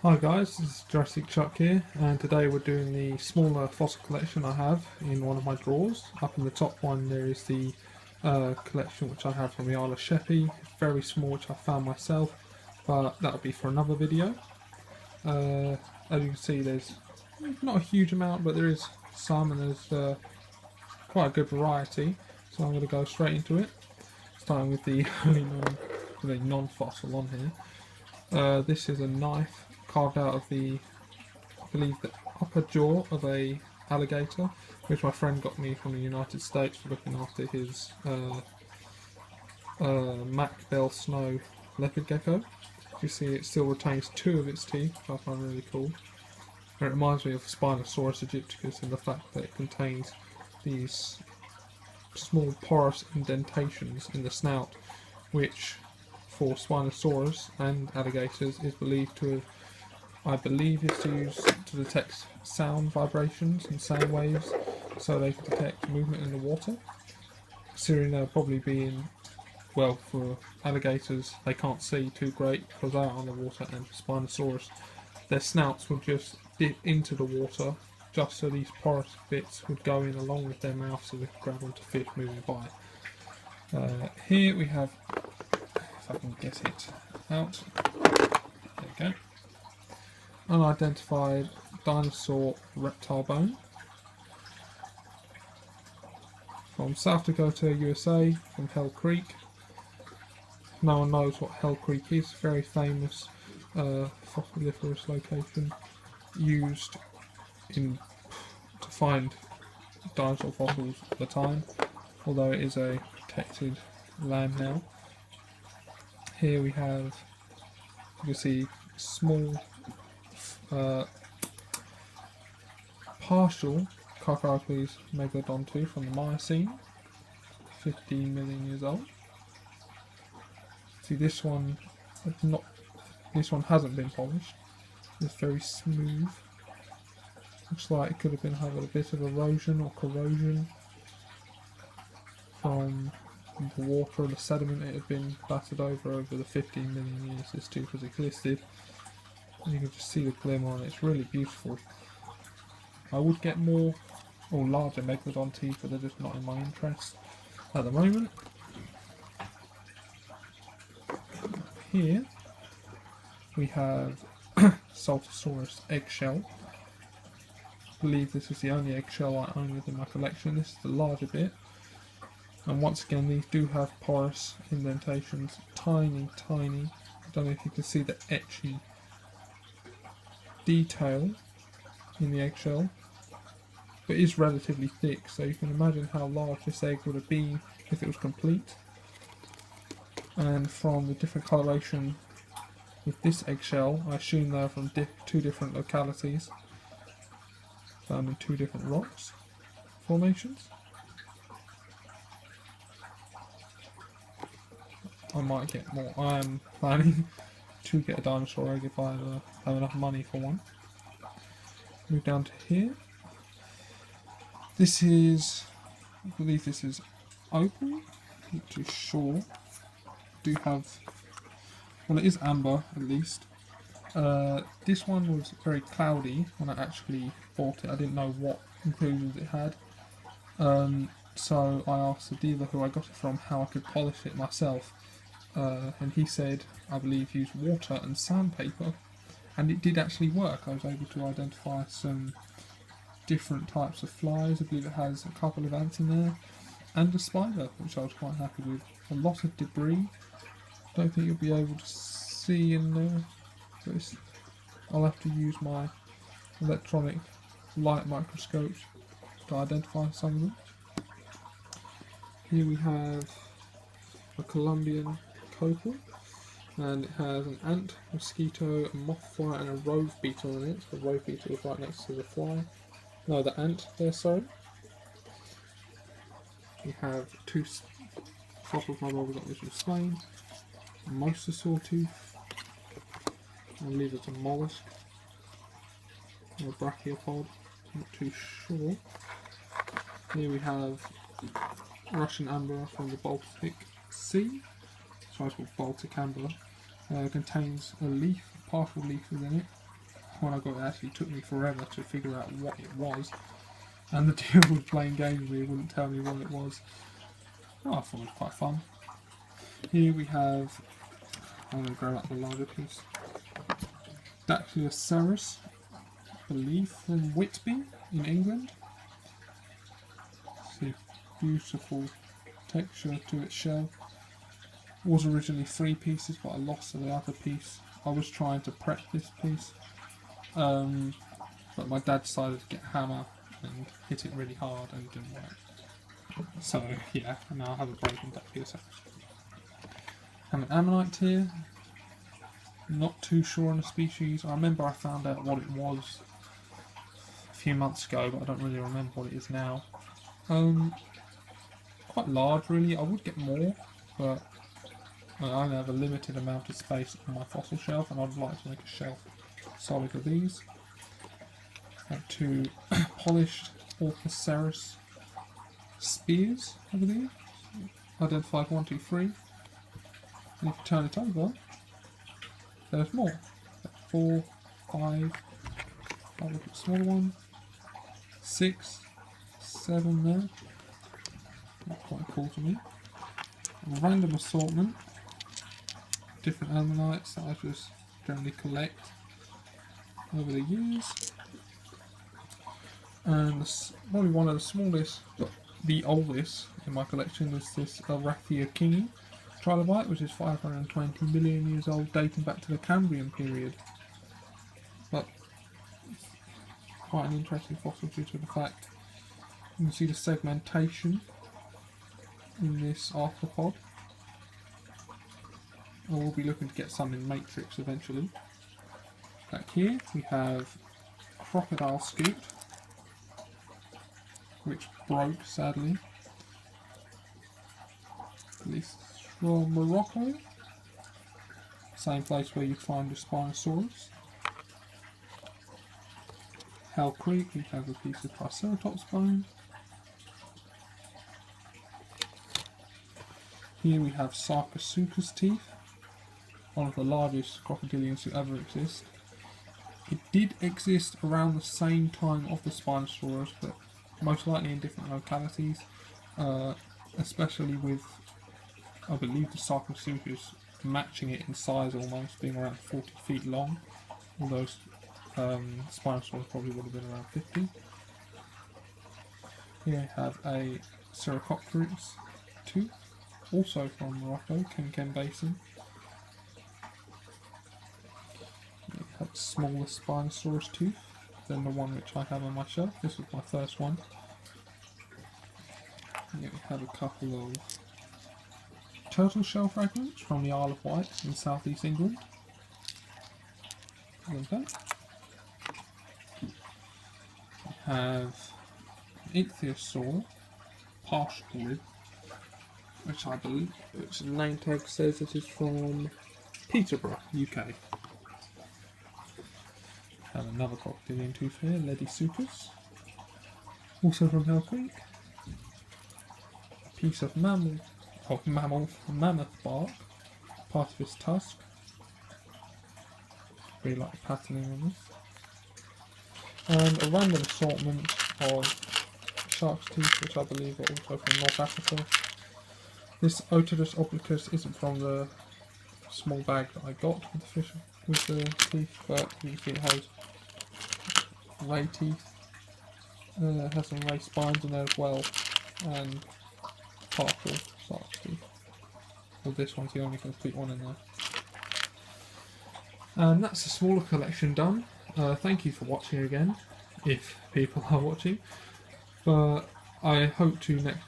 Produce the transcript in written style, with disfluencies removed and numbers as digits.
Hi guys, this is Jurassic Chuck here, and today we're doing the smaller fossil collection I have in one of my drawers. Up in the top one there is the collection which I have from the Isle of Sheppey. It's very small, which I found myself, but that'll be for another video. As you can see, there's not a huge amount, but there is some, and there's quite a good variety. So I'm going to go straight into it, starting with the only non-fossil on here. This is a knife carved out of the, I believe, the upper jaw of a alligator, which my friend got me from the United States for looking after his Mac Bell Snow leopard gecko. You see it still retains two of its teeth, which I find really cool. And it reminds me of Spinosaurus aegypticus in the fact that it contains these small porous indentations in the snout, which for Spinosaurus and alligators is believed to have, I believe, is used to detect sound vibrations and sound waves, so they can detect movement in the water. Considering they'll probably be in, well, for alligators they can't see too great because they're out on the water, and for Spinosaurus their snouts would just dip into the water just so these porous bits would go in along with their mouth so they could grab onto fish moving by. Here we have, if I can get it out, there we go, unidentified dinosaur reptile bone from South Dakota, USA, from Hell Creek. No one knows what Hell Creek is. Very famous fossiliferous location used to find dinosaur fossils at the time, although it is a protected land now. Here we have, you can see, small partial Carcharodontes megalodon from the Miocene, 15 million years old. See, this one hasn't been polished. It's very smooth. Looks like it could have been having a bit of erosion or corrosion from the water or the sediment it had been battered over the 15 million years this tooth has existed. You can just see the glimmer on it. It's really beautiful. I would get more or larger megalodon teeth, but they're just not in my interest at the moment. Here we have Saltosaurus eggshell. I believe this is the only eggshell I own within my collection. This is the larger bit, and once again these do have porous indentations, tiny. I don't know if you can see the etchy detail in the eggshell, but it is relatively thick, so you can imagine how large this egg would have been if it was complete. And from the different coloration with this eggshell, I assume they're from two different localities, found in two different rocks formations. I might get more. I am planning to get a dinosaur egg if I have enough money for one. Move down to here. This is, I believe this is opal, not too sure. Do have, well, it is amber at least. This one was very cloudy when I actually bought it. I didn't know what inclusions it had, so I asked the dealer who I got it from how I could polish it myself, and he said, I believe, use water and sandpaper, and it did actually work. I was able to identify some different types of flies. I believe it has a couple of ants in there and a spider, which I was quite happy with. A lot of debris. Don't think you'll be able to see in there, but I'll have to use my electronic light microscopes to identify some of them. Here we have a Colombian copal, and it has an ant, mosquito, a moth fly, and a rove beetle in it. The rove beetle is right next to the fly. No, the ant there, sorry. We have two fossils my brother got me from Spain. A mosasaur tooth. I believe it's a mollusk. Or a brachiopod. Not too sure. Here we have Russian amber from the Baltic Sea. It's called Baltic amber. Contains a leaf, a partial leaf within it. when I got it, actually took me forever to figure out what it was. And the deal with playing games with me wouldn't tell me what it was. Oh, I thought it was quite fun. Here we have, I'm going to grab up the larger piece, Dactyloceras, I believe from Whitby in England. See, beautiful texture to its shell. Was originally 3 pieces, but I lost the other piece. I was trying to prep this piece, but my dad decided to get a hammer and hit it really hard and it didn't work. So yeah, now I have a broken Dactyloceras. I have an ammonite here. Not too sure on the species. I remember I found out what it was a few months ago, but I don't really remember what it is now. Quite large really. I would get more, but I only have a limited amount of space on my fossil shelf, and I'd like to make a shelf solid of these. I have 2 polished Orthoceras spears over there. Identified 1, 2, 3. And if you turn it over, there's more. 4, 5. I'll look at the smaller one. 6, 7 there. Not quite cool to me. A random assortment. Different ammonites that I just generally collect over the years. And probably one of the smallest, but the oldest in my collection is this Arathia kingi trilobite, which is 520 million years old, dating back to the Cambrian period. But it's quite an interesting fossil due to the fact you can see the segmentation in this arthropod. I will be looking to get some in Matrix eventually. Back here we have Crocodile Scoot, which broke sadly. At least from Morocco. Same place where you find the Spinosaurus. Hell Creek, we have a piece of Triceratops bone. Here we have Sarcosuchus teeth, one of the largest crocodilians to ever exist. It did exist around the same time of the Spinosaurus, but most likely in different localities, especially with, I believe, the Sarcosuchus matching it in size almost, being around 40 feet long, although Spinosaurus probably would have been around 50. Here we have a Ceracopterus tooth, also from Morocco, Kem Basin. We have a smaller Spinosaurus tooth than the one which I have on my shelf. This was my first one. Here we have a couple of turtle shell fragments from the Isle of Wight in southeast England. Like that. We have an Ichthyosaur partial rib, which I believe, which the name tag says it is from Peterborough, UK. And another crocodilian tooth here, Ledysuchus, also from Hell Creek. A piece of mammoth bark, part of its tusk. Really like the patterning on this. And a random assortment of shark's teeth, which I believe are also from North Africa. This Otodus obliquus isn't from the small bag that I got with the fish with the teeth, but you can see it has ray teeth. It has some ray spines in there as well, and partial shark's teeth. Well, this one's the only complete one in there. And that's a smaller collection done. Thank you for watching again, if people are watching. But I hope to next